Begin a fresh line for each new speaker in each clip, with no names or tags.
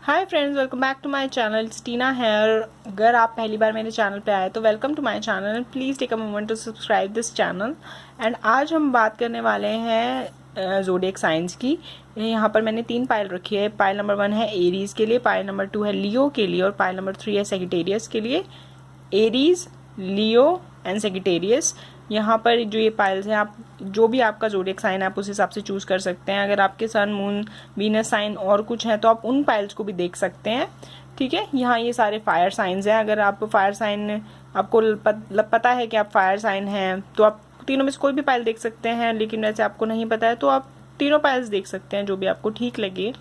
Hi friends, welcome back to my channel. Tina here. अगर आप पहली बार मेरे चैनल पे आए तो welcome to my channel and please take a moment to subscribe this channel. And आज हम बात करने वाले हैं ज़ोडिएक साइंस की। यहाँ पर मैंने 3 पायल रखी है। पायल नंबर 1 है एरीज के लिए, पायल नंबर 2 है लियो के लिए और पायल नंबर 3 है सेजिटेरियस के लिए। Aries, Leo and Sagittarius. यहाँ पर जो ये पाइल्स हैं, आप जो भी आपका ज़ोडिएक साइन है आप उस हिसाब से चूज़ कर सकते हैं। अगर आपके सन, मून, वीनस साइन और कुछ है तो आप उन पाइल्स को भी देख सकते हैं। ठीक है, यहाँ ये सारे फायर साइंस हैं। अगर आप फायर साइन, आपको पता है कि आप फायर साइन हैं तो आप तीनों में से कोई भी पाइल देख सकते हैं। लेकिन वैसे आपको नहीं पता है तो आप तीनों पाइल्स देख सकते हैं, जो भी आपको ठीक लगे।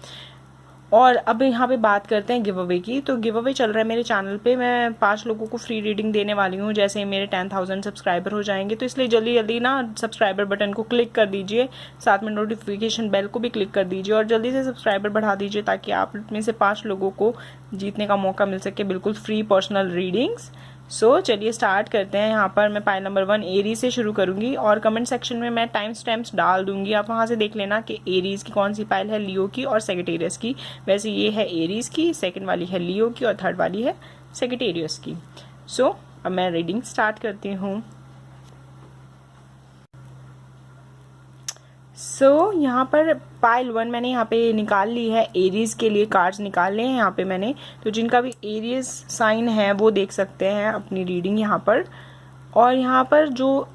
और अब यहाँ पे बात करते हैं गिव अवे की। तो गिव अवे चल रहा है मेरे चैनल पे। मैं 5 लोगों को फ्री रीडिंग देने वाली हूँ जैसे ही मेरे 10,000 सब्सक्राइबर हो जाएंगे। तो इसलिए जल्दी जल्दी ना सब्सक्राइबर बटन को क्लिक कर दीजिए, साथ में नोटिफिकेशन बेल को भी क्लिक कर दीजिए और जल्दी से सब्सक्राइबर बढ़ा दीजिए ताकि आप में से 5 लोगों को जीतने का मौका मिल सके, बिल्कुल फ्री पर्सनल रीडिंग्स। चलिए स्टार्ट करते हैं। यहाँ पर मैं पाइल नंबर 1 एरीज से शुरू करूंगी और कमेंट सेक्शन में मैं टाइम स्टैम्प्स डाल दूंगी। आप वहाँ से देख लेना कि एरीज की कौन सी पाइल है, लियो की और सेजिटेरियस की। वैसे ये है एरीज की, सेकंड वाली है लियो की और थर्ड वाली है सेजिटेरियस की। अब मैं रीडिंग स्टार्ट करती हूँ। यहाँ पर पाइल 1 मैंने यहाँ पे निकाल ली है। एरीज के लिए कार्ड्स निकाल लिए हैं यहाँ पे मैंने। तो जिनका भी एरीज साइन है वो देख सकते हैं अपनी रीडिंग यहाँ पर। और यहाँ पर जो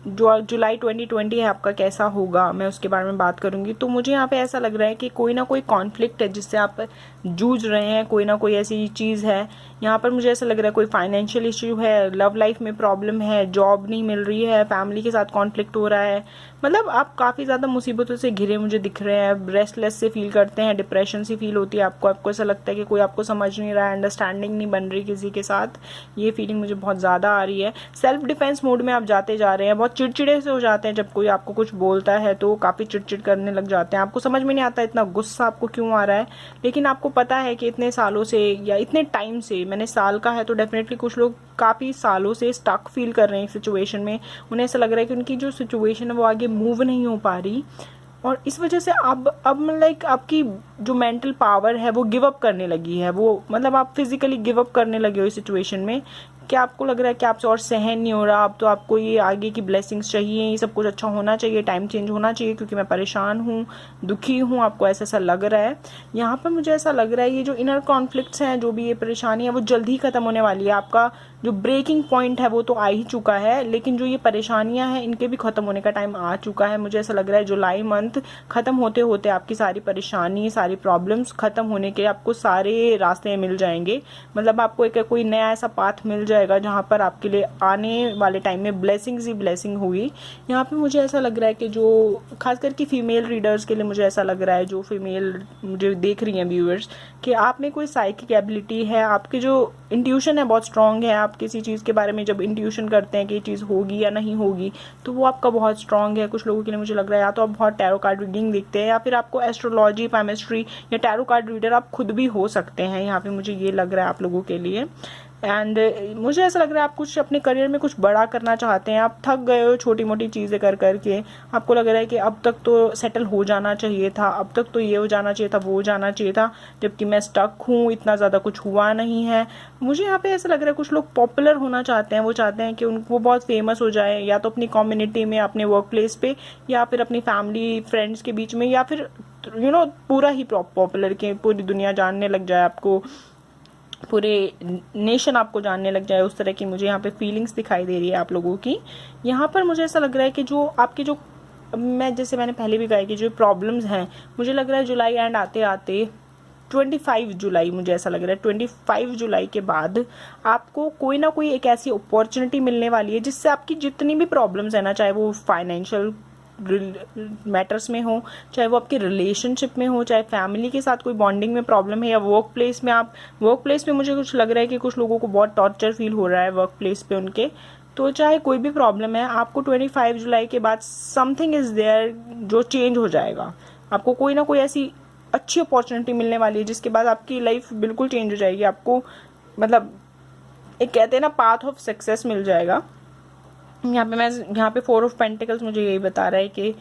जुलाई 2020 है आपका कैसा होगा, मैं उसके बारे में बात करूंगी। तो मुझे यहाँ पे ऐसा लग रहा है कि कोई ना कोई कॉन्फ्लिक्ट है जिससे आप जूझ रहे हैं, कोई ना कोई ऐसी चीज़ है। यहाँ पर मुझे ऐसा लग रहा है कोई फाइनेंशियल इश्यू है, लव लाइफ में प्रॉब्लम है, जॉब नहीं मिल रही है, फैमिली के साथ कॉन्फ्लिक्ट हो रहा है। मतलब आप काफ़ी ज़्यादा मुसीबतों से घिरे मुझे दिख रहे हैं। रेस्टलेस से फील करते हैं, डिप्रेशन सी फील होती है आपको ऐसा लगता है कि कोई आपको समझ नहीं रहा है, अंडरस्टैंडिंग नहीं बन रही किसी के साथ। ये फीलिंग मुझे बहुत ज़्यादा आ रही है। सेल्फ डिफेंस मोड में आप जाते जा रहे हैं, बहुत चिड़चिड़े से हो जाते हैं। जब कोई आपको कुछ बोलता है तो काफ़ी चिड़चिड़ करने लग जाते हैं। आपको समझ में नहीं आता इतना गुस्सा आपको क्यों आ रहा है, लेकिन आपको पता है कि इतने सालों से या इतने टाइम से, मैंने साल का है तो डेफिनेटली कुछ लोग काफ़ी सालों से स्टक फील कर रहे हैं सिचुएशन में। उन्हें ऐसा लग रहा है कि उनकी जो सिचुएशन है वो आगे मूव नहीं हो पा रही और इस वजह से अब लाइक आपकी जो मेंटल पावर है वो गिव अप करने लगी है। वो मतलब आप फिजिकली गिव अप करने लगे हो इस सिचुएशन में। क्या आपको लग रहा है कि आपसे और सहन नहीं हो रहा, अब तो आपको ये आगे की ब्लेसिंग्स चाहिए, ये सब कुछ अच्छा होना चाहिए, टाइम चेंज होना चाहिए क्योंकि मैं परेशान हूँ, दुखी हूँ। आपको ऐसा लग रहा है। यहाँ पर मुझे ऐसा लग रहा है ये जो इनर कॉन्फ्लिक्ट्स हैं, जो भी ये परेशानी है वो जल्द ही खत्म होने वाली है। आपका जो ब्रेकिंग पॉइंट है वो तो आ ही चुका है, लेकिन जो ये परेशानियां हैं इनके भी खत्म होने का टाइम आ चुका है। मुझे ऐसा लग रहा है जुलाई मंथ खत्म होते होते आपकी सारी परेशानी, सारी प्रॉब्लम्स खत्म होने के आपको सारे रास्ते मिल जाएंगे। मतलब आपको एक कोई नया ऐसा पाथ मिल जाएगा जहाँ पर आपके लिए आने वाले टाइम में ब्लेसिंग्स ही ब्लेसिंग होगी। यहाँ पे मुझे ऐसा लग रहा है कि जो खास करके फीमेल रीडर्स के लिए मुझे ऐसा लग रहा है, जो फीमेल मुझे देख रही हैं व्यूअर्स, कि आप में कोई साइकिक एबिलिटी है, आपकी जो इंट्यूशन है बहुत स्ट्रांग है। आप किसी चीज़ के बारे में जब इंट्यूशन करते हैं कि ये चीज़ होगी या नहीं होगी तो वो आपका बहुत स्ट्रांग है। कुछ लोगों के लिए मुझे लग रहा है या तो आप बहुत टैरो कार्ड रीडिंग देखते हैं या फिर आपको एस्ट्रोलॉजी, पामिस्ट्री या टैरो कार्ड रीडर आप खुद भी हो सकते हैं। यहाँ पे मुझे ये लग रहा है आप लोगों के लिए। एंड मुझे ऐसा लग रहा है आप कुछ अपने करियर में कुछ बड़ा करना चाहते हैं। आप थक गए हो छोटी मोटी चीज़ें कर करके। आपको लग रहा है कि अब तक तो सेटल हो जाना चाहिए था, अब तक तो ये हो जाना चाहिए था, वो हो जाना चाहिए था, जबकि मैं स्टक हूँ, इतना ज़्यादा कुछ हुआ नहीं है। मुझे यहाँ पे ऐसा लग रहा है कुछ लोग पॉपुलर होना चाहते हैं। वो चाहते हैं कि वो बहुत फेमस हो जाए, या तो अपनी कम्युनिटी में, अपने वर्क प्लेस पे, या फिर अपनी फैमिली फ्रेंड्स के बीच में, या फिर पूरा ही पॉपुलर के पूरी दुनिया जानने लग जाए आपको, पूरे नेशन आपको जानने लग जाए। उस तरह की मुझे यहाँ पे फीलिंग्स दिखाई दे रही है आप लोगों की। यहाँ पर मुझे ऐसा लग रहा है कि जो आपके जो जैसे मैंने पहले भी कहा कि जो प्रॉब्लम्स हैं, मुझे लग रहा है जुलाई एंड आते आते 25 जुलाई, मुझे ऐसा लग रहा है 25 जुलाई के बाद आपको कोई ना कोई एक ऐसी अपॉर्चुनिटी मिलने वाली है जिससे आपकी जितनी भी प्रॉब्लम्स है ना, चाहे वो फाइनेंशियल मैटर्स में हो, चाहे वो आपके रिलेशनशिप में हो, चाहे फैमिली के साथ कोई बॉन्डिंग में प्रॉब्लम है, या वर्क प्लेस में वर्क प्लेस में मुझे कुछ लग रहा है कि कुछ लोगों को बहुत टॉर्चर फील हो रहा है वर्क प्लेस पे उनके। तो चाहे कोई भी प्रॉब्लम है, आपको 25 जुलाई के बाद समथिंग इज देयर जो चेंज हो जाएगा। आपको कोई ना कोई ऐसी अच्छी अपॉर्चुनिटी मिलने वाली है जिसके बाद आपकी लाइफ बिल्कुल चेंज हो जाएगी। आपको मतलब एक कहते हैं ना, पाथ ऑफ सक्सेस मिल जाएगा। यहाँ पे 4 ऑफ पेंटिकल्स मुझे यही बता रहा है कि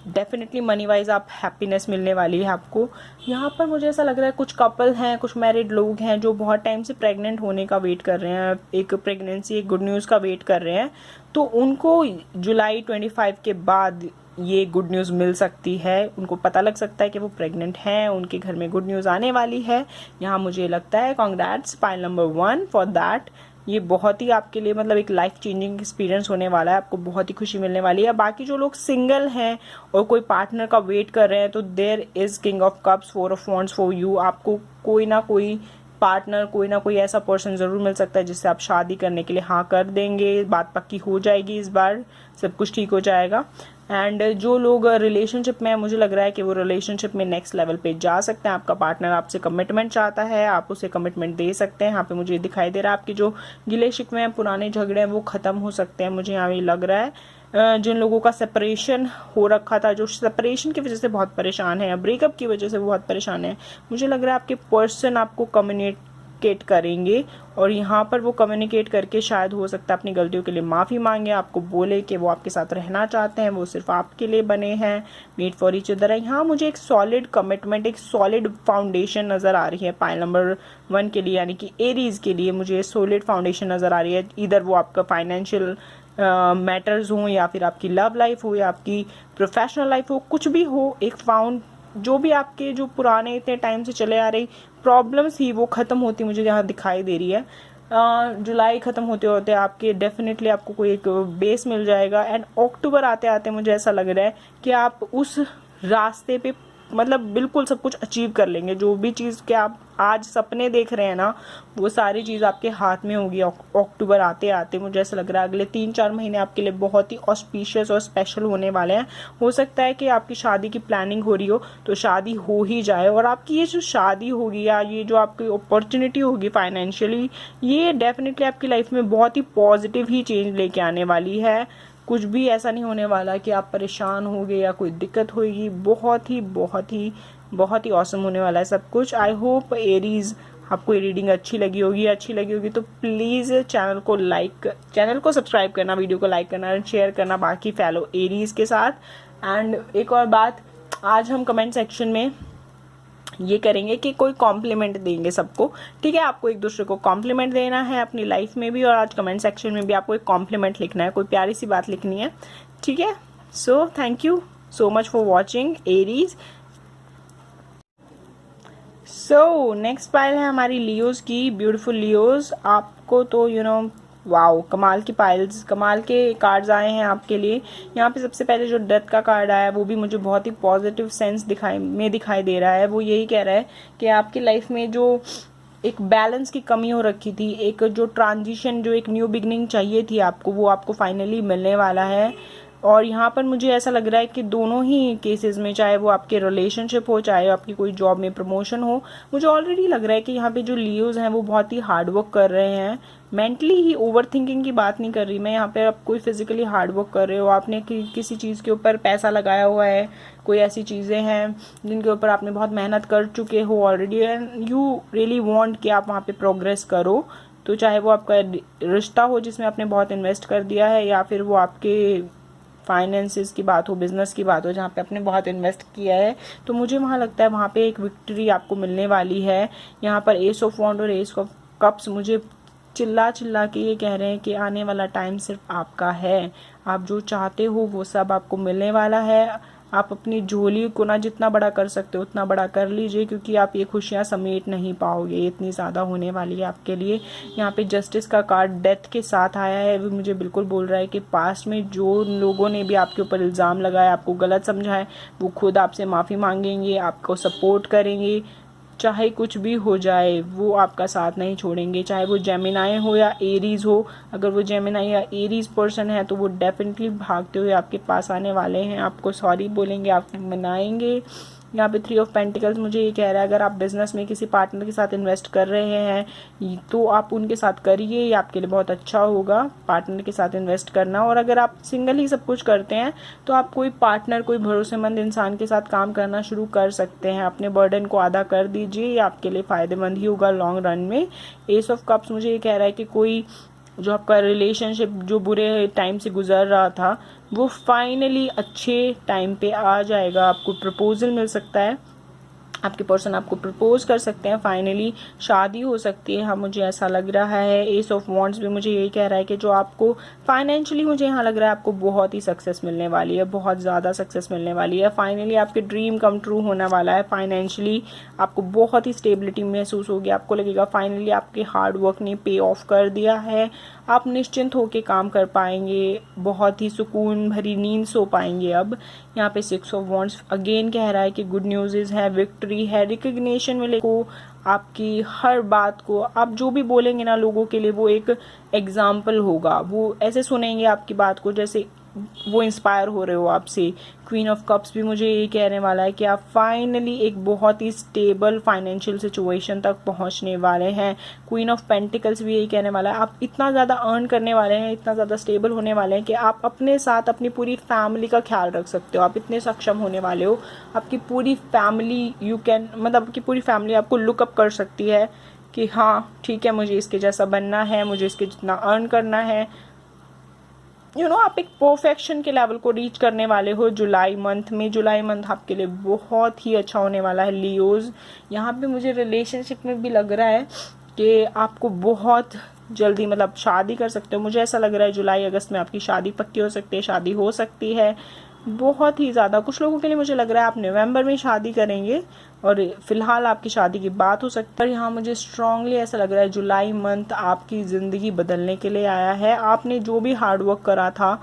डेफिनेटली मनी वाइज आप हैप्पीनेस मिलने वाली है आपको। यहाँ पर मुझे ऐसा लग रहा है कुछ कपल हैं, कुछ मैरिड लोग हैं जो बहुत टाइम से प्रेग्नेंट होने का वेट कर रहे हैं, एक प्रेगनेंसी, एक गुड न्यूज़ का वेट कर रहे हैं, तो उनको जुलाई 25 के बाद ये गुड न्यूज़ मिल सकती है। उनको पता लग सकता है कि वो प्रेग्नेंट हैं, उनके घर में गुड न्यूज़ आने वाली है। यहाँ मुझे लगता है congrats pile number 1 for that. ये बहुत ही आपके लिए मतलब एक लाइफ चेंजिंग एक्सपीरियंस होने वाला है, आपको बहुत ही खुशी मिलने वाली है। बाकी जो लोग सिंगल हैं और कोई पार्टनर का वेट कर रहे हैं, तो there is king of cups, 4 ऑफ वॉन्ड्स फॉर यू। आपको कोई ना कोई पार्टनर, कोई ना कोई ऐसा पर्सन ज़रूर मिल सकता है जिससे आप शादी करने के लिए हाँ कर देंगे। बात पक्की हो जाएगी, इस बार सब कुछ ठीक हो जाएगा। एंड जो लोग रिलेशनशिप में हैं, मुझे लग रहा है कि वो रिलेशनशिप में नेक्स्ट लेवल पे जा सकते हैं। आपका पार्टनर आपसे कमिटमेंट चाहता है, आप उसे कमिटमेंट दे सकते हैं। यहाँ पे मुझे दिखाई दे रहा है आपके जो गिले शिकवे हैं, पुराने झगड़े हैं, वो ख़त्म हो सकते हैं। मुझे यहाँ ये लग रहा है जिन लोगों का सेपरेशन हो रखा था, जो सेपरेशन की वजह से बहुत परेशान है या ब्रेकअप की वजह से बहुत परेशान है, मुझे लग रहा है आपके पर्सन आपको कम्युनिकेट करेंगे और यहाँ पर वो कम्युनिकेट करके शायद हो सकता है अपनी गलतियों के लिए माफ़ी मांगे, आपको बोले कि वो आपके साथ रहना चाहते हैं, वो सिर्फ आपके लिए बने हैं, मेड फॉर ईच अदर है। यहाँ मुझे एक सॉलिड कमिटमेंट, एक सॉलिड फाउंडेशन नज़र आ रही है पाइल नंबर 1 के लिए, यानी कि एरीज के लिए मुझे सॉलिड फाउंडेशन नज़र आ रही है। इधर वो आपका फाइनेंशियल मैटर्स हो या फिर आपकी लव लाइफ हो या आपकी प्रोफेशनल लाइफ हो, कुछ भी हो, एक जो भी आपके जो पुराने इतने टाइम से चले आ रही प्रॉब्लम्स ही वो ख़त्म होती मुझे यहाँ दिखाई दे रही है। जुलाई ख़त्म होते होते आपके डेफिनेटली आपको कोई एक बेस मिल जाएगा। एंड अक्टूबर आते आते मुझे ऐसा लग रहा है कि आप उस रास्ते पे मतलब बिल्कुल सब कुछ अचीव कर लेंगे। जो भी चीज़ के आप आज सपने देख रहे हैं ना, वो सारी चीज़ आपके हाथ में होगी। अक्टूबर आते आते मुझे ऐसा लग रहा है अगले 3-4 महीने आपके लिए बहुत ही ऑस्पिशियस और स्पेशल होने वाले हैं। हो सकता है कि आपकी शादी की प्लानिंग हो रही हो तो शादी हो ही जाए, और आपकी ये जो शादी होगी या ये जो आपकी अपॉर्चुनिटी होगी फाइनेंशियली, ये डेफिनेटली आपकी लाइफ में बहुत ही पॉजिटिव ही चेंज लेके आने वाली है। कुछ भी ऐसा नहीं होने वाला कि आप परेशान होगे या कोई दिक्कत होगी। बहुत ही बहुत ही बहुत ही ऑसम होने वाला है सब कुछ। आई होप एरीज आपको ये रीडिंग अच्छी लगी होगी तो प्लीज़ चैनल को सब्सक्राइब करना, वीडियो को लाइक करना, शेयर करना बाकी फैलो एरीज के साथ। एंड एक और बात, आज हम कमेंट सेक्शन में ये करेंगे कि कोई कॉम्प्लीमेंट देंगे सबको, ठीक है। आपको एक दूसरे को कॉम्प्लीमेंट देना है अपनी लाइफ में भी, और आज कमेंट सेक्शन में भी आपको एक कॉम्प्लीमेंट लिखना है, कोई प्यारी सी बात लिखनी है, ठीक है। So thank you so much for watching Aries. So next pile है हमारी लियोज की, ब्यूटीफुल लियोज। आपको तो वाओ, कमाल की पाइल्स, कमाल के कार्ड्स आए हैं आपके लिए। यहाँ पे सबसे पहले जो डेथ का कार्ड आया है वो भी मुझे बहुत ही पॉजिटिव सेंस दिखाई दे रहा है। वो यही कह रहा है कि आपकी लाइफ में जो एक बैलेंस की कमी हो रखी थी, एक जो ट्रांजिशन, जो एक न्यू बिगनिंग चाहिए थी आपको, वो आपको फाइनली मिलने वाला है। और यहाँ पर मुझे ऐसा लग रहा है कि दोनों ही केसेस में, चाहे वो आपके रिलेशनशिप हो, चाहे आपकी कोई जॉब में प्रमोशन हो, मुझे ऑलरेडी लग रहा है कि यहाँ पे जो लियोज हैं वो बहुत ही हार्डवर्क कर रहे हैं। मेंटली ही, ओवर थिंकिंग की बात नहीं कर रही मैं यहाँ पे। आप कोई फिजिकली हार्डवर्क कर रहे हो, आपने किसी चीज़ के ऊपर पैसा लगाया हुआ है, कोई ऐसी चीज़ें हैं जिनके ऊपर आपने बहुत मेहनत कर चुके हो already, and you really want कि आप वहाँ पे प्रोग्रेस करो। तो चाहे वो आपका रिश्ता हो जिसमें आपने बहुत इन्वेस्ट कर दिया है, या फिर वो आपके फाइनेंसेस की बात हो, बिजनेस की बात हो, जहाँ पे आपने बहुत इन्वेस्ट किया है, तो मुझे वहाँ लगता है वहाँ पे एक विक्ट्री आपको मिलने वाली है। यहाँ पर एस ऑफ वॉन्ड और एस ऑफ कप्स मुझे चिल्ला के ये कह रहे हैं कि आने वाला टाइम सिर्फ आपका है। आप जो चाहते हो वो सब आपको मिलने वाला है। आप अपनी झोली को ना जितना बड़ा कर सकते हो उतना बड़ा कर लीजिए, क्योंकि आप ये खुशियाँ समेट नहीं पाओगे, इतनी ज़्यादा होने वाली है आपके लिए। यहाँ पे जस्टिस का कार्ड डेथ के साथ आया है। वो मुझे बिल्कुल बोल रहा है कि पास्ट में जो लोगों ने भी आपके ऊपर इल्ज़ाम लगाया, आपको गलत समझा है, वो खुद आपसे माफ़ी मांगेंगे, आपको सपोर्ट करेंगे। चाहे कुछ भी हो जाए वो आपका साथ नहीं छोड़ेंगे, चाहे वो जेमिनाई हो या एरीज हो। अगर वो जेमिनाई या एरीज पर्सन है तो वो डेफिनेटली भागते हुए आपके पास आने वाले हैं, आपको सॉरी बोलेंगे, आपको मनाएंगे। यहाँ पे 3 ऑफ पेंटिकल्स मुझे ये कह रहा है अगर आप बिजनेस में किसी पार्टनर के साथ इन्वेस्ट कर रहे हैं तो आप उनके साथ करिए, ये आपके लिए बहुत अच्छा होगा पार्टनर के साथ इन्वेस्ट करना। और अगर आप सिंगल ही सब कुछ करते हैं तो आप कोई पार्टनर, कोई भरोसेमंद इंसान के साथ काम करना शुरू कर सकते हैं। अपने बर्डन को आधा कर दीजिए, ये आपके लिए फ़ायदेमंद ही होगा लॉन्ग रन में। एस ऑफ कप्स मुझे ये कह रहा है कि कोई जो आपका रिलेशनशिप जो बुरे टाइम से गुजर रहा था वो फाइनली अच्छे टाइम पे आ जाएगा। आपको प्रपोजल मिल सकता है, आपके पर्सन आपको प्रपोज कर सकते हैं, फाइनली शादी हो सकती है। हाँ, मुझे ऐसा लग रहा है। एस ऑफ वॉन्ड्स भी मुझे यही कह रहा है कि जो आपको फाइनेंशियली, मुझे यहाँ लग रहा है आपको बहुत ही सक्सेस मिलने वाली है, बहुत ज़्यादा सक्सेस मिलने वाली है। फाइनली आपके ड्रीम कम ट्रू होने वाला है। फाइनेंशियली आपको बहुत ही स्टेबिलिटी महसूस होगी। आपको लगेगा फाइनली आपके हार्ड वर्क ने पे ऑफ कर दिया है। आप निश्चिंत होकर काम कर पाएंगे, बहुत ही सुकून भरी नींद सो पाएंगे। अब यहाँ पे 6 ऑफ वॉन्ड्स अगेन कह रहा है कि गुड न्यूज़ है, विक्ट्री है, रिकग्निशन मिलेगा को, आपकी हर बात को आप जो भी बोलेंगे ना लोगों के लिए वो एक एग्जाम्पल होगा। वो ऐसे सुनेंगे आपकी बात को जैसे वो इंस्पायर हो रहे हो आपसे। क्वीन ऑफ कप्स भी मुझे ये कहने वाला है कि आप फाइनली एक बहुत ही स्टेबल फाइनेंशियल सिचुएशन तक पहुंचने वाले हैं। क्वीन ऑफ पेंटिकल्स भी यही कहने वाला है आप इतना ज़्यादा अर्न करने वाले हैं, इतना ज़्यादा स्टेबल होने वाले हैं कि आप अपने साथ अपनी पूरी फैमिली का ख्याल रख सकते हो। आप इतने सक्षम होने वाले हो, आपकी पूरी फैमिली मतलब आपकी पूरी फैमिली आपको लुकअप कर सकती है कि हाँ ठीक है, मुझे इसके जैसा बनना है, मुझे इसके जितना अर्न करना है। आप एक परफेक्शन के लेवल को रीच करने वाले हो जुलाई मंथ में। जुलाई मंथ आपके लिए बहुत ही अच्छा होने वाला है लियोज। यहाँ पे मुझे रिलेशनशिप में भी लग रहा है कि आपको बहुत जल्दी मतलब शादी कर सकते हो। मुझे ऐसा लग रहा है जुलाई अगस्त में आपकी शादी पक्की हो सकती है, शादी हो सकती है बहुत ही ज़्यादा। कुछ लोगों के लिए मुझे लग रहा है आप नवंबर में शादी करेंगे और फिलहाल आपकी शादी की बात हो सकती है। यहाँ मुझे स्ट्रांगली ऐसा लग रहा है जुलाई मंथ आपकी ज़िंदगी बदलने के लिए आया है। आपने जो भी हार्ड वर्क करा था,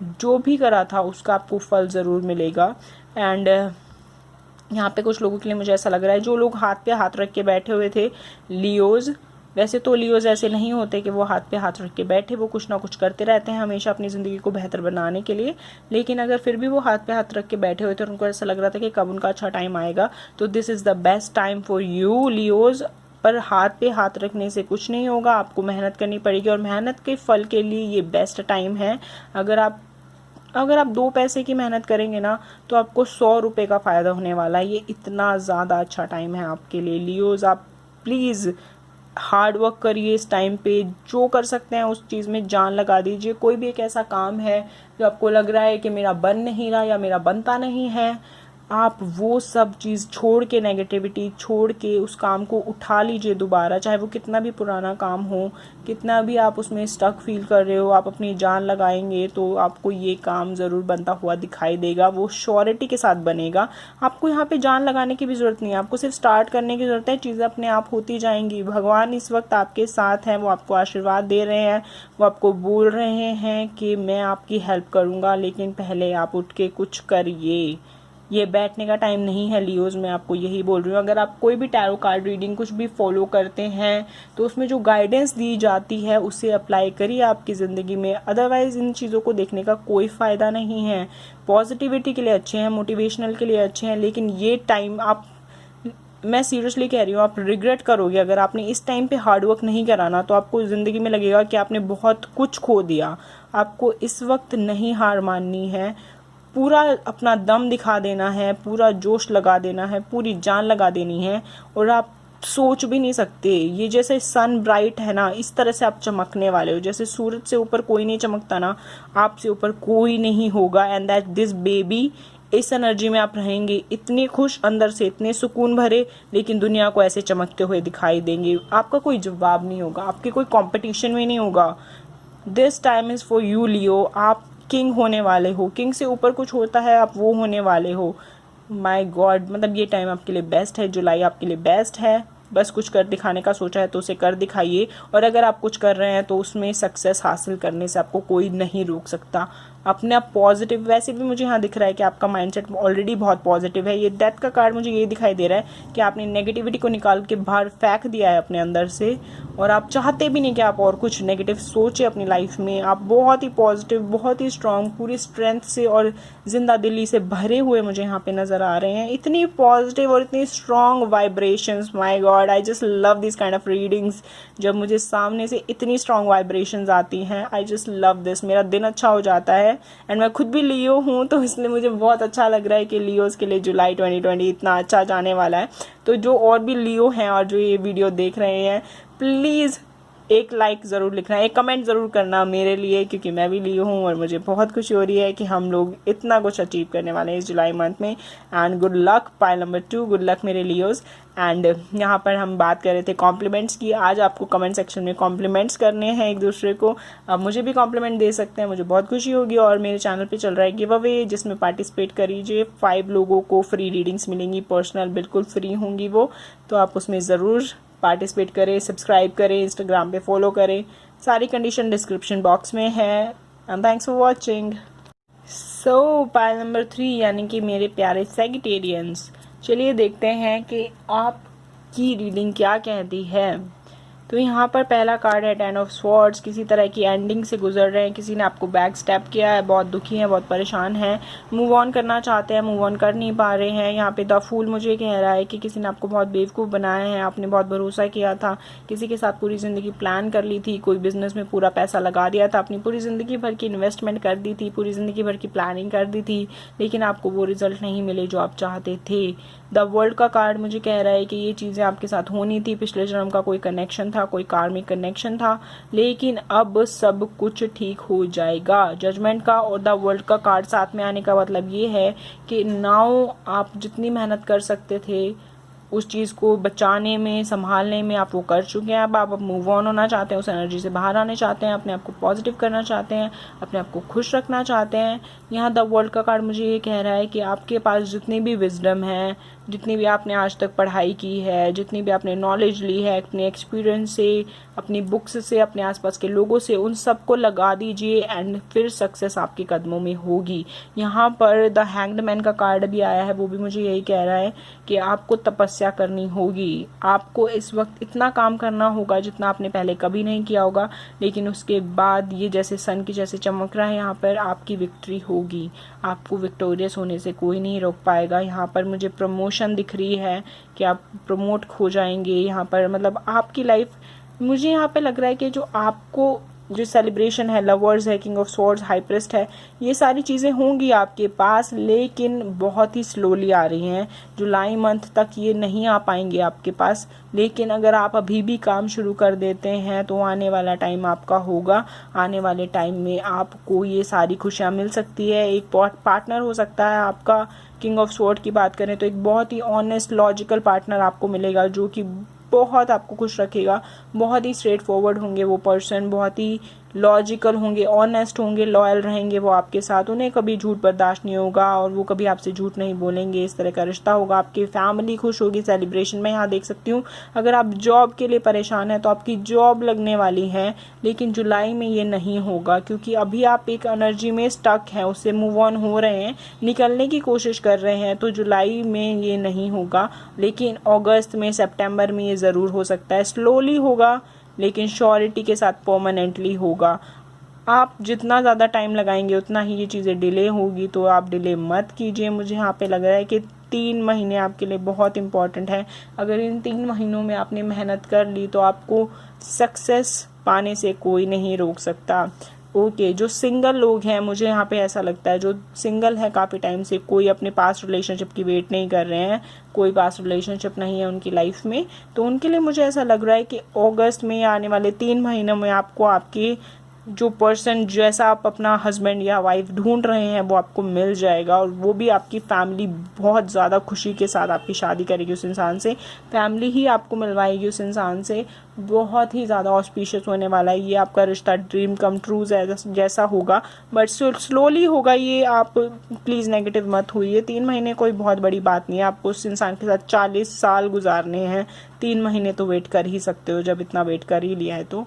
जो भी करा था उसका आपको फल ज़रूर मिलेगा। एंड यहाँ पे कुछ लोगों के लिए मुझे ऐसा लग रहा है जो लोग हाथ पे हाथ रख के बैठे हुए थे लियोज, वैसे तो लियोज ऐसे नहीं होते कि वो हाथ पे हाथ रख के बैठे, वो कुछ ना कुछ करते रहते हैं हमेशा अपनी ज़िंदगी को बेहतर बनाने के लिए। लेकिन अगर फिर भी वो हाथ पे हाथ रख के बैठे हुए थे और उनको ऐसा लग रहा था कि कब उनका अच्छा टाइम आएगा, तो this is the best time for you Leos. पर हाथ पे हाथ रखने से कुछ नहीं होगा, आपको मेहनत करनी पड़ेगी और मेहनत के फल के लिए ये बेस्ट टाइम है। अगर आप 2 पैसे की मेहनत करेंगे ना तो आपको 100 रुपये का फ़ायदा होने वाला है। ये इतना ज़्यादा अच्छा टाइम है आपके लिए लियोज। आप प्लीज़ हार्ड वर्क करिए इस टाइम पे, जो कर सकते हैं उस चीज़ में जान लगा दीजिए। कोई भी एक ऐसा काम है जो आपको लग रहा है कि मेरा बन नहीं रहा या मेरा बनता नहीं है, आप वो सब चीज़ छोड़ के, नेगेटिविटी छोड़ के उस काम को उठा लीजिए दोबारा। चाहे वो कितना भी पुराना काम हो, कितना भी आप उसमें स्टक फील कर रहे हो, आप अपनी जान लगाएंगे तो आपको ये काम ज़रूर बनता हुआ दिखाई देगा। वो श्योरिटी के साथ बनेगा। आपको यहाँ पे जान लगाने की भी ज़रूरत नहीं है, आपको सिर्फ स्टार्ट करने की ज़रूरत है। चीज़ें अपने आप होती जाएंगी। भगवान इस वक्त आपके साथ हैं, वो आपको आशीर्वाद दे रहे हैं, वो आपको बोल रहे हैं कि मैं आपकी हेल्प करूँगा, लेकिन पहले आप उठ के कुछ करिए। ये बैठने का टाइम नहीं है लियोज, मैं आपको यही बोल रही हूँ। अगर आप कोई भी टैरो कार्ड रीडिंग कुछ भी फॉलो करते हैं तो उसमें जो गाइडेंस दी जाती है उसे अप्लाई करिए आपकी ज़िंदगी में। अदरवाइज़ इन चीज़ों को देखने का कोई फ़ायदा नहीं है। पॉजिटिविटी के लिए अच्छे हैं, मोटिवेशनल के लिए अच्छे हैं, लेकिन ये टाइम मैं सीरियसली कह रही हूँ, आप रिग्रेट करोगे अगर आपने इस टाइम पे हार्ड वर्क नहीं कराना। तो आपको ज़िंदगी में लगेगा कि आपने बहुत कुछ खो दिया। आपको इस वक्त नहीं हार माननी है, पूरा अपना दम दिखा देना है, पूरा जोश लगा देना है, पूरी जान लगा देनी है। और आप सोच भी नहीं सकते, ये जैसे सन ब्राइट है ना, इस तरह से आप चमकने वाले हो। जैसे सूरज से ऊपर कोई नहीं चमकता ना, आपसे ऊपर कोई नहीं होगा। एंड दैट दिस बेबी, इस एनर्जी में आप रहेंगे, इतने खुश अंदर से, इतने सुकून भरे, लेकिन दुनिया को ऐसे चमकते हुए दिखाई देंगे। आपका कोई जवाब नहीं होगा, आपके कोई कंपटीशन में नहीं होगा। This time is for you Leo. आप किंग होने वाले हो, किंग से ऊपर कुछ होता है, आप वो होने वाले हो। माय गॉड, मतलब ये टाइम आपके लिए बेस्ट है। जुलाई आपके लिए बेस्ट है। बस कुछ कर दिखाने का सोचा है तो उसे कर दिखाइए। और अगर आप कुछ कर रहे हैं तो उसमें सक्सेस हासिल करने से आपको कोई नहीं रोक सकता। अपने आप पॉजिटिव, वैसे भी मुझे यहाँ दिख रहा है कि आपका माइंडसेट ऑलरेडी बहुत पॉजिटिव है। ये डेथ का कार्ड मुझे ये दिखाई दे रहा है कि आपने नेगेटिविटी को निकाल के बाहर फेंक दिया है अपने अंदर से, और आप चाहते भी नहीं कि आप और कुछ नेगेटिव सोचें अपनी लाइफ में। आप बहुत ही पॉजिटिव, बहुत ही स्ट्रांग, पूरी स्ट्रेंथ से और जिंदा दिली से भरे हुए मुझे यहाँ पे नज़र आ रहे हैं। इतनी पॉजिटिव और इतनी strong vibrations, my God, I just love this kind of readings. जब मुझे सामने से इतनी स्ट्रांग वाइब्रेशंस आती हैं, आई जस्ट लव दिस। मेरा दिन अच्छा हो जाता है। एंड मैं खुद भी लियो हूँ तो इसलिए मुझे बहुत अच्छा लग रहा है कि लियोज के लिए जुलाई 2020 इतना अच्छा जाने वाला है। तो जो और भी लियो हैं और जो ये वीडियो देख रहे हैं, प्लीज़ एक लाइक ज़रूर लिखना, एक कमेंट ज़रूर करना मेरे लिए, क्योंकि मैं भी ली हूँ और मुझे बहुत खुशी हो रही है कि हम लोग इतना कुछ अचीव करने वाले हैं इस जुलाई मंथ में। And good luck pile number 2, good luck मेरे लियोज। एंड यहाँ पर हम बात कर रहे थे कॉम्प्लीमेंट्स की। आज आपको कमेंट सेक्शन में कॉम्प्लीमेंट्स करने हैं एक दूसरे को। अब मुझे भी कॉम्प्लीमेंट दे सकते हैं, मुझे बहुत खुशी होगी। और मेरे चैनल पे चल रहा है गिव अवे, जिसमें पार्टिसिपेट करिए। 5 लोगों को फ्री रीडिंग्स मिलेंगी, पर्सनल, बिल्कुल फ्री होंगी वो, तो आप उसमें ज़रूर पार्टिसिपेट करें, सब्सक्राइब करें, इंस्टाग्राम पे फॉलो करें। सारी कंडीशन डिस्क्रिप्शन बॉक्स में है। And thanks for watching. So pile number 3 यानी कि मेरे प्यारे सेजिटेरियंस, चलिए देखते हैं कि आपकी रीडिंग क्या कहती है। तो यहाँ पर पहला कार्ड है 10 ऑफ स्वॉर्ड्स। किसी तरह की एंडिंग से गुजर रहे हैं, किसी ने आपको बैक स्टेप किया है, बहुत दुखी हैं, बहुत परेशान हैं, मूव ऑन करना चाहते हैं, मूव ऑन कर नहीं पा रहे हैं। यहाँ पे द फूल मुझे कह रहा है कि किसी ने आपको बहुत बेवकूफ़ बनाया है, आपने बहुत भरोसा किया था, किसी के साथ पूरी ज़िंदगी प्लान कर ली थी, कोई बिजनेस में पूरा पैसा लगा दिया था, अपनी पूरी ज़िंदगी भर की इन्वेस्टमेंट कर दी थी, पूरी ज़िंदगी भर की प्लानिंग कर दी थी, लेकिन आपको वो रिजल्ट नहीं मिले जो आप चाहते थे। द वर्ल्ड का कार्ड मुझे कह रहा है कि ये चीज़ें आपके साथ होनी थी, पिछले जन्म का कोई कनेक्शन था, कोई कार्मिक कनेक्शन था, लेकिन अब सब कुछ ठीक हो जाएगा। जजमेंट का और द वर्ल्ड का कार्ड साथ में आने का मतलब ये है कि नाउ आप जितनी मेहनत कर सकते थे उस चीज़ को बचाने में, संभालने में, आप वो कर चुके हैं। अब आप मूव ऑन होना चाहते हैं, उस एनर्जी से बाहर आने चाहते हैं, अपने आप को पॉजिटिव करना चाहते हैं, अपने आप को खुश रखना चाहते हैं। यहाँ द वर्ल्ड का कार्ड मुझे ये कह रहा है कि आपके पास जितनी भी विजडम है, जितनी भी आपने आज तक पढ़ाई की है, जितनी भी आपने नॉलेज ली है अपने एक्सपीरियंस से, अपनी बुक्स से, अपने आसपास के लोगों से, उन सबको लगा दीजिए एंड फिर सक्सेस आपके कदमों में होगी। यहाँ पर द हैंग्ड मैन का कार्ड भी आया है, वो भी मुझे यही कह रहा है कि आपको तपस्या करनी होगी, आपको इस वक्त इतना काम करना होगा जितना आपने पहले कभी नहीं किया होगा, लेकिन उसके बाद ये जैसे सन की जैसे चमक रहा है, यहाँ पर आपकी विक्ट्री होगी, आपको विक्टोरियस होने से कोई नहीं रोक पाएगा। यहाँ पर मुझे प्रमोशन दिख रही है कि आप प्रमोट हो जाएंगे। यहाँ पर मतलब आपकी लाइफ, मुझे यहाँ पे लग रहा है कि जो आपको जो सेलिब्रेशन है, लवर्स है, king of swords, high priest है, ये सारी चीज़ें होंगी आपके पास, लेकिन बहुत ही स्लोली आ रही हैं। जुलाई मंथ तक ये नहीं आ पाएंगे आपके पास, लेकिन अगर आप अभी भी काम शुरू कर देते हैं तो आने वाला टाइम आपका होगा। आने वाले टाइम में आपको ये सारी खुशियाँ मिल सकती है। एक पार्टनर हो सकता है आपका, किंग ऑफ स्वॉर्ड की बात करें तो एक बहुत ही ऑनेस्ट, लॉजिकल पार्टनर आपको मिलेगा जो कि बहुत आपको खुश रखेगा। बहुत ही स्ट्रेट फॉरवर्ड होंगे वो पर्सन, बहुत ही लॉजिकल होंगे, ऑनेस्ट होंगे, लॉयल रहेंगे वो आपके साथ, उन्हें कभी झूठ बर्दाश्त नहीं होगा और वो कभी आपसे झूठ नहीं बोलेंगे। इस तरह का रिश्ता होगा, आपकी फैमिली खुश होगी। सेलिब्रेशन में यहाँ देख सकती हूँ, अगर आप जॉब के लिए परेशान हैं तो आपकी जॉब लगने वाली है, लेकिन जुलाई में ये नहीं होगा, क्योंकि अभी आप एक एनर्जी में स्टक हैं, उससे मूव ऑन हो रहे हैं, निकलने की कोशिश कर रहे हैं, तो जुलाई में ये नहीं होगा, लेकिन अगस्त में, सितंबर में ये ज़रूर हो सकता है। स्लोली होगा लेकिन श्योरिटी के साथ परमानेंटली होगा। आप जितना ज़्यादा टाइम लगाएंगे उतना ही ये चीज़ें डिले होगी, तो आप डिले मत कीजिए। मुझे यहाँ पे लग रहा है कि 3 महीने आपके लिए बहुत इंपॉर्टेंट है। अगर इन 3 महीनों में आपने मेहनत कर ली तो आपको सक्सेस पाने से कोई नहीं रोक सकता। ओके, जो सिंगल लोग हैं, मुझे यहाँ पे ऐसा लगता है जो सिंगल है काफ़ी टाइम से, कोई अपने पास्ट रिलेशनशिप की वेट नहीं कर रहे हैं, कोई पास्ट रिलेशनशिप नहीं है उनकी लाइफ में, तो उनके लिए मुझे ऐसा लग रहा है कि अगस्त में आने वाले 3 महीनों में आपको आपकी जो पर्सन, जैसा आप अपना हस्बैंड या वाइफ ढूंढ रहे हैं, वो आपको मिल जाएगा। और वो भी आपकी फैमिली बहुत ज़्यादा खुशी के साथ आपकी शादी करेगी उस इंसान से, फैमिली ही आपको मिलवाएगी उस इंसान से। बहुत ही ज़्यादा ऑस्पिशियस होने वाला है ये आपका रिश्ता, ड्रीम कम ट्रू जैसा होगा, बट स्लोली होगा ये। आप प्लीज़ नेगेटिव मत होइए। 3 महीने कोई बहुत बड़ी बात नहीं है, आपको उस इंसान के साथ 40 साल गुजारने हैं, 3 महीने तो वेट कर ही सकते हो जब इतना वेट कर ही लिया है तो।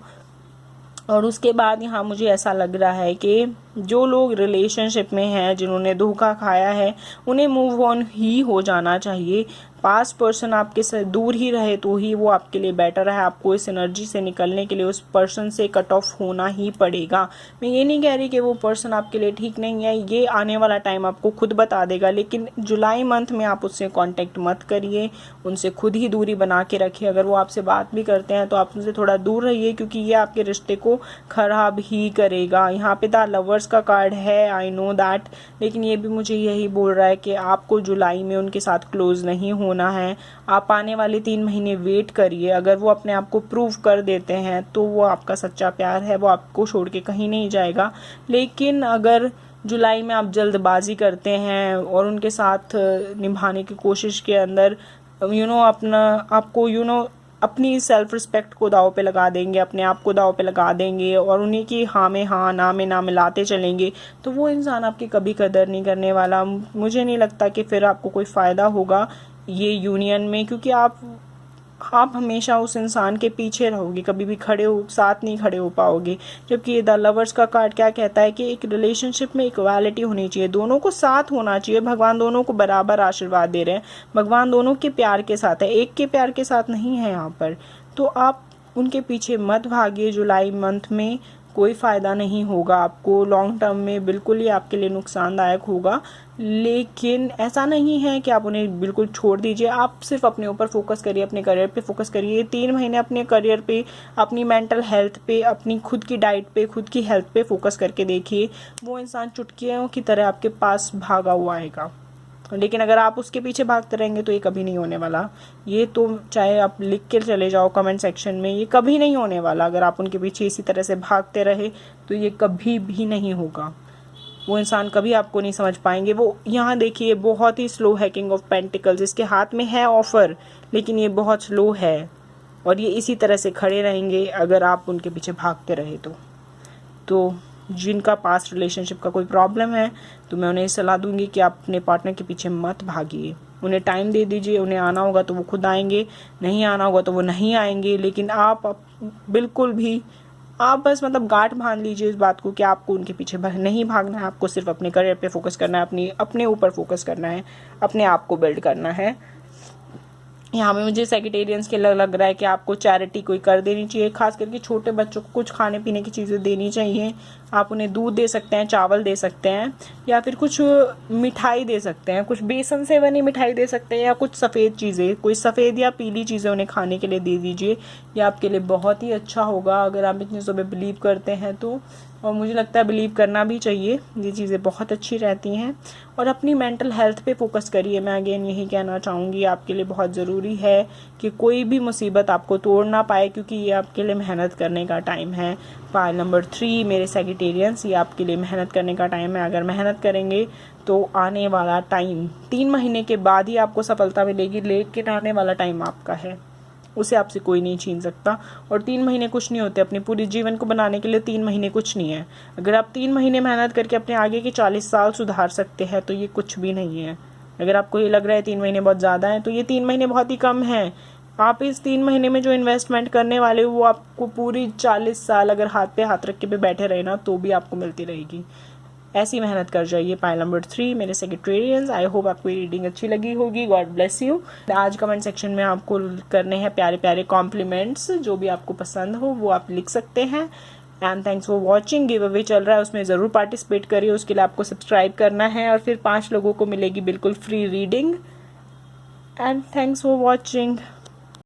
और उसके बाद यहाँ मुझे ऐसा लग रहा है कि जो लोग रिलेशनशिप में हैं, जिन्होंने धोखा खाया है, उन्हें मूव ऑन ही हो जाना चाहिए। पास्ट पर्सन आपके से दूर ही रहे तो ही वो आपके लिए बेटर है। आपको इस एनर्जी से निकलने के लिए उस पर्सन से कट ऑफ होना ही पड़ेगा। मैं ये नहीं कह रही कि वो पर्सन आपके लिए ठीक नहीं है, ये आने वाला टाइम आपको खुद बता देगा, लेकिन जुलाई मंथ में आप उससे कांटेक्ट मत करिए, उनसे खुद ही दूरी बना के रखिए। अगर वो आपसे बात भी करते हैं तो आप उनसे थोड़ा दूर रहिए, क्योंकि ये आपके रिश्ते को खराब ही करेगा। यहाँ पे द लवर्स का कार्ड है, आई नो दैट, लेकिन ये भी मुझे यही बोल रहा है कि आपको जुलाई में उनके साथ क्लोज नहीं हो होना है। आप आने वाले 3 महीने वेट करिए, अगर वो अपने आप को प्रूव कर देते हैं तो वो आपका सच्चा प्यार है, वो आपको छोड़ के कहीं नहीं जाएगा। लेकिन अगर जुलाई में आप जल्दबाजी करते हैं और उनके साथ निभाने की कोशिश के अंदर अपनी सेल्फ रिस्पेक्ट को दांव पे लगा देंगे, अपने आप को दांव पे लगा देंगे और उन्हीं की हाँ में हाँ ना में ना मिलाते चलेंगे, तो वो इंसान आपकी कभी कदर नहीं करने वाला। मुझे नहीं लगता कि फिर आपको कोई फ़ायदा होगा ये यूनियन में, क्योंकि आप हमेशा उस इंसान के पीछे रहोगे, कभी भी साथ नहीं खड़े हो पाओगे। जबकि ये द लवर्स का कार्ड क्या कहता है कि एक रिलेशनशिप में इक्वालिटी होनी चाहिए, दोनों को साथ होना चाहिए। भगवान दोनों को बराबर आशीर्वाद दे रहे हैं, भगवान दोनों के प्यार के साथ है, एक के प्यार के साथ नहीं है यहाँ पर। तो आप उनके पीछे मत भागिए, जुलाई मंथ में कोई फ़ायदा नहीं होगा आपको, लॉन्ग टर्म में बिल्कुल ही आपके लिए नुकसानदायक होगा। लेकिन ऐसा नहीं है कि आप उन्हें बिल्कुल छोड़ दीजिए, आप सिर्फ अपने ऊपर फोकस करिए, अपने करियर पे फोकस करिए। ये 3 महीने अपने करियर पे, अपनी मेंटल हेल्थ पे, अपनी खुद की डाइट पे, खुद की हेल्थ पे फोकस करके देखिए। वो इंसान चुटकियों की तरह आपके पास भागा हुआ आएगा, लेकिन अगर आप उसके पीछे भागते रहेंगे तो ये कभी नहीं होने वाला। ये तो चाहे आप लिख के चले जाओ कमेंट सेक्शन में, ये कभी नहीं होने वाला। अगर आप उनके पीछे इसी तरह से भागते रहे तो ये कभी भी नहीं होगा, वो इंसान कभी आपको नहीं समझ पाएंगे। वो यहाँ देखिए बहुत ही स्लो है, किंग ऑफ पेंटिकल्स, इसके हाथ में है ऑफर लेकिन ये बहुत स्लो है और ये इसी तरह से खड़े रहेंगे अगर आप उनके पीछे भागते रहे तो जिनका पास्ट रिलेशनशिप का कोई प्रॉब्लम है तो मैं उन्हें सलाह दूंगी कि आप अपने पार्टनर के पीछे मत भागिए, उन्हें टाइम दे दीजिए। उन्हें आना होगा तो वो खुद आएंगे, नहीं आना होगा तो वो नहीं आएंगे। लेकिन आप बिल्कुल भी आप बस गांठ बांध लीजिए इस बात को कि आपको उनके पीछे नहीं भागना है, आपको सिर्फ अपने करियर पे फोकस करना है, अपने ऊपर फोकस करना है, अपने आप को बिल्ड करना है। यहाँ पे मुझे सेक्रेटेरियंस के लग रहा है कि आपको चैरिटी कोई कर देनी चाहिए, खास करके छोटे बच्चों को कुछ खाने पीने की चीज़ें देनी चाहिए। आप उन्हें दूध दे सकते हैं, चावल दे सकते हैं, या फिर कुछ मिठाई दे सकते हैं, कुछ बेसन से बनी मिठाई दे सकते हैं, या कुछ सफ़ेद चीज़ें, कोई सफ़ेद या पीली चीज़ें उन्हें खाने के लिए दे दीजिए। यह आपके लिए बहुत ही अच्छा होगा अगर आप इन चीज़ों पर बिलीव करते हैं तो। और मुझे लगता है बिलीव करना भी चाहिए, ये चीज़ें बहुत अच्छी रहती हैं। और अपनी मेंटल हेल्थ पे फोकस करिए, मैं अगेन यही कहना चाहूँगी, आपके लिए बहुत ज़रूरी है कि कोई भी मुसीबत आपको तोड़ ना पाए, क्योंकि ये आपके लिए मेहनत करने का टाइम है। पाइल नंबर 3 मेरे सेक्रेटेरियंस, ये आपके लिए मेहनत करने का टाइम है। अगर मेहनत करेंगे तो आने वाला टाइम 3 महीने के बाद ही आपको सफलता मिलेगी, लेकिन आने वाला टाइम आपका है, उसे आपसे कोई नहीं छीन सकता। और 3 महीने कुछ नहीं होते, अपने पूरे जीवन को बनाने के लिए 3 महीने कुछ नहीं है। अगर आप 3 महीने मेहनत करके अपने आगे के 40 साल सुधार सकते हैं तो ये कुछ भी नहीं है। अगर आपको ये लग रहा है 3 महीने बहुत ज़्यादा है तो ये 3 महीने बहुत ही कम है। आप इस 3 महीने में जो इन्वेस्टमेंट करने वाले हो वो आपको पूरी 40 साल अगर हाथ पे हाथ रख के बैठे रहे ना तो भी आपको मिलती रहेगी। ऐसी मेहनत कर जाइए। पाइल नंबर 3 मेरे सेक्रेटेरियंस, आई होप आपको ये रीडिंग अच्छी लगी होगी। God bless you. आज कमेंट सेक्शन में आपको करने हैं प्यारे प्यारे कॉम्प्लीमेंट्स, जो भी आपको पसंद हो वो आप लिख सकते हैं। And thanks for watching. Give away चल रहा है, उसमें ज़रूर पार्टिसिपेट करिए, उसके लिए आपको सब्सक्राइब करना है और फिर 5 लोगों को मिलेगी बिल्कुल free reading. And thanks for watching.